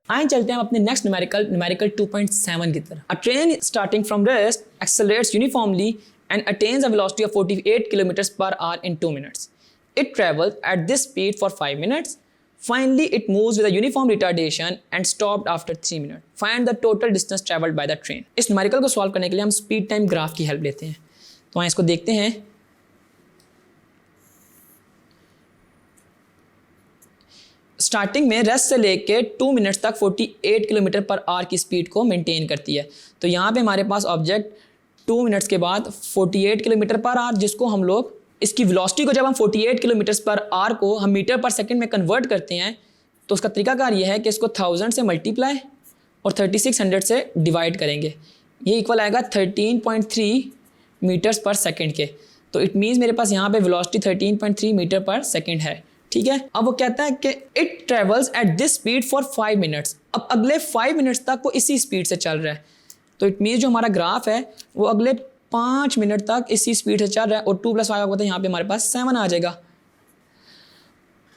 आइए चलते हैं अपने नेक्स्ट न्यूमेरिकल 2.7 की तरफ। अ train starting from rest accelerates uniformly and attains a velocity of 48 kilometers per hour in 2 minutes. It travels at this speed for 5 minutes. Finally, it moves with a uniform retardation and stopped after 3 minutes. Find the total distance traveled by the train. इस numerical को solve करने के लिए हम speed time graph की help लेते हैं। तो आइए इसको देखते हैं। स्टार्टिंग में रेस्ट से लेके 2 मिनट्स तक 48 किलोमीटर पर आवर की स्पीड को मेंटेन करती है। तो यहाँ पे हमारे पास ऑब्जेक्ट 2 मिनट्स के बाद 48 किलोमीटर पर आवर, जिसको हम लोग इसकी वेलोसिटी को जब हम 48 किलोमीटर पर आवर को हम मीटर पर सेकंड में कन्वर्ट करते हैं तो उसका तरीकाकार ये है कि इसको 1000 से मल्टीप्लाई और 3600 से डिवाइड करेंगे। ये इक्वल आएगा 13.3 मीटर्स पर सेकंड के। तो इट मीन्स मेरे पास यहाँ पे वेलोसिटी 13.3 मीटर पर सेकंड है। ठीक है, अब वो कहता है कि it travels at this speed for 5 minutes. अब अगले 5 मिनट्स तक वो इसी स्पीड से चल रहा है। तो इट मीन्स जो हमारा ग्राफ है वो अगले 5 मिनट तक इसी स्पीड से चल रहा है और 2 + 5 होता है, यहाँ पे हमारे पास 7 आ जाएगा।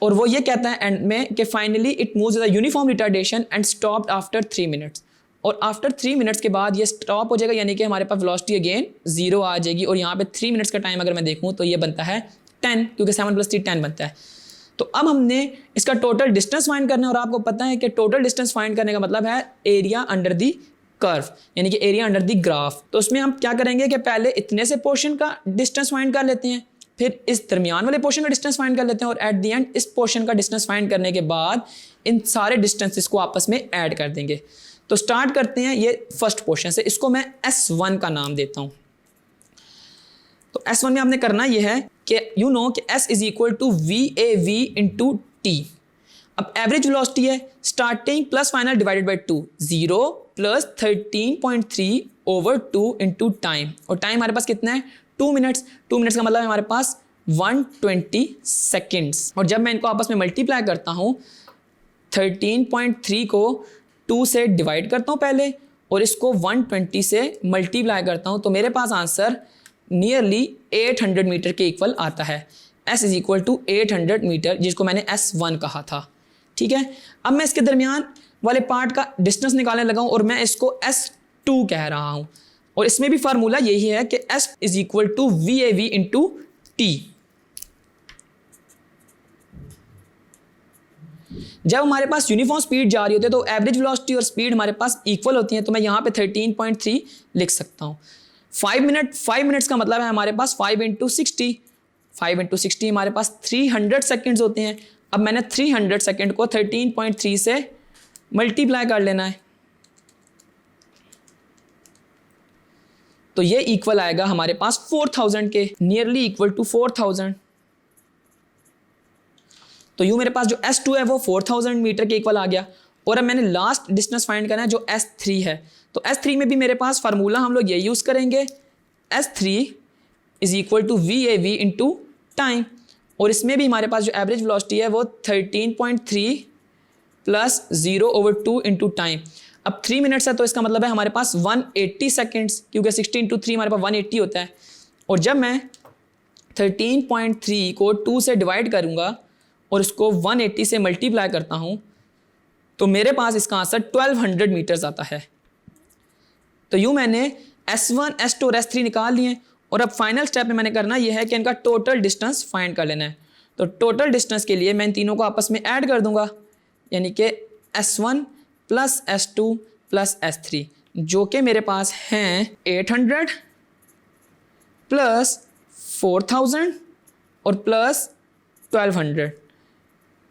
और वो ये कहता है एंड में कि finally it moves with a uniform retardation and stopped after 3 minutes. और आफ्टर 3 मिनट्स के बाद ये स्टॉप हो जाएगा, यानी कि हमारे पास वेलोसिटी अगेन 0 आ जाएगी। और यहाँ पे 3 मिनट्स का टाइम अगर मैं देखूँ तो ये बनता है 10, क्योंकि 7 + 3 10 बनता है। तो अब हमने इसका टोटल डिस्टेंस फाइंड करना है और आपको पता है कि टोटल डिस्टेंस फाइंड करने का मतलब है एरिया अंडर दी कर्व, यानी कि एरिया अंडर दी ग्राफ। तो उसमें हम क्या करेंगे कि पहले इतने से पोर्शन का डिस्टेंस फाइंड कर लेते हैं, फिर इस दरमियान वाले पोर्शन का डिस्टेंस फाइंड कर लेते हैं और एट दी एंड इस पोर्शन का डिस्टेंस फाइंड करने के बाद इन सारे डिस्टेंसेस को आपस में ऐड कर देंगे। तो स्टार्ट करते हैं ये फर्स्ट पोर्शन से, इसको मैं S1 का नाम देता हूँ। तो S1 में आपने करना ये है कि यू नो कि S is equal to VAV into T। अब एवरेज वेलोसिटी है starting plus final divided by 2, 0 plus 13.3 over 2 into time. और टाइम हमारे पास कितना है 2 मिनट्स। 2 मिनट्स का मतलब है हमारे पास 120 सेकेंड्स। और जब मैं इनको आपस में मल्टीप्लाई करता हूँ 13.3 को 2 से डिवाइड करता हूँ पहले और इसको 120 से मल्टीप्लाई करता हूँ तो मेरे पास आंसर नियरली 800 मीटर के इक्वल आता है। S is equal to 800 metre, जिसको मैंने S1 कहा था। ठीक है, अब मैं इसके दरमियान वाले पार्ट का डिस्टेंस निकालने लगा हूँ और मैं इसको S2 कह रहा हूँ। और इसमें भी फार्मूला यही है कि S is equal to VAV into T। जब हमारे पास यूनिफॉर्म स्पीड जा रही होती है तो एवरेज वेलोसिटी और स्पीड हमारे पास इक्वल होती है। तो मैं यहाँ पे 13.3 लिख सकता हूँ। 5 मिनट्स का मतलब है हमारे पास 5 इंटू 60। 5 इंटू 60 हमारे पास 300 सेकेंड्स होते हैं। अब मैंने 300 सेकेंड को 13.3 से मल्टीप्लाई कर लेना है तो ये इक्वल आएगा हमारे पास 4000 के, नियरली इक्वल टू 4000। तो यूँ मेरे पास जो S2 है वो 4000 मीटर के इक्वल आ गया। और अब मैंने लास्ट डिस्टेंस फाइंड करना है जो S3 है। तो S3 में भी मेरे पास फार्मूला हम लोग ये यूज़ करेंगे, S3 is equal to VAV into time. और इसमें भी हमारे पास जो एवरेज वेलोसिटी है वो 13.3 प्लस 0 ओवर 2 इंटू टाइम। अब 3 मिनट्स है तो इसका मतलब है हमारे पास 180 सेकेंड्स, क्योंकि 60 इंटू 3 हमारे पास 180 होता है। और जब मैं 13.3 को 2 से डिवाइड करूँगा और उसको 180 से मल्टीप्लाई करता हूँ तो मेरे पास इसका आंसर 1200 मीटर्स आता है। तो यूँ मैंने S1, S2 और S3 निकाल लिए। और अब फाइनल स्टेप में मैंने करना यह है कि इनका टोटल डिस्टेंस फाइंड कर लेना है। तो टोटल डिस्टेंस के लिए मैं इन तीनों को आपस में ऐड कर दूंगा, यानी कि S1 plus S2 plus S3, जो कि मेरे पास हैं 800 प्लस 4000 और प्लस 1200।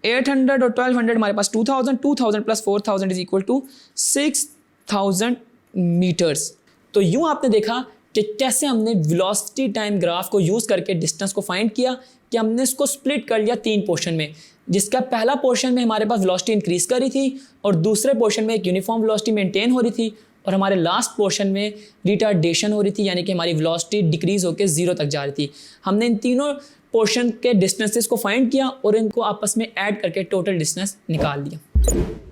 800 और 1200 हमारे पास 2000 plus 4000 is equal to 6000 metres. तो यूँ आपने देखा कि कैसे हमने वेलोसिटी टाइम ग्राफ को यूज़ करके डिस्टेंस को फाइंड किया, कि हमने इसको स्प्लिट कर लिया 3 पोर्शन में, जिसका पहला पोर्शन में हमारे पास वेलोसिटी इंक्रीज कर रही थी और दूसरे पोर्शन में एक यूनिफॉर्म वेलोसिटी मेंटेन हो रही थी और हमारे लास्ट पोर्शन में रिटार्डेशन हो रही थी, यानी कि हमारी वेलोसिटी डिक्रीज होकर 0 तक जा रही थी। हमने इन तीनों पोर्शन के डिस्टेंसेस को फाइंड किया और इनको आपस में ऐड करके टोटल डिस्टेंस निकाल लिया।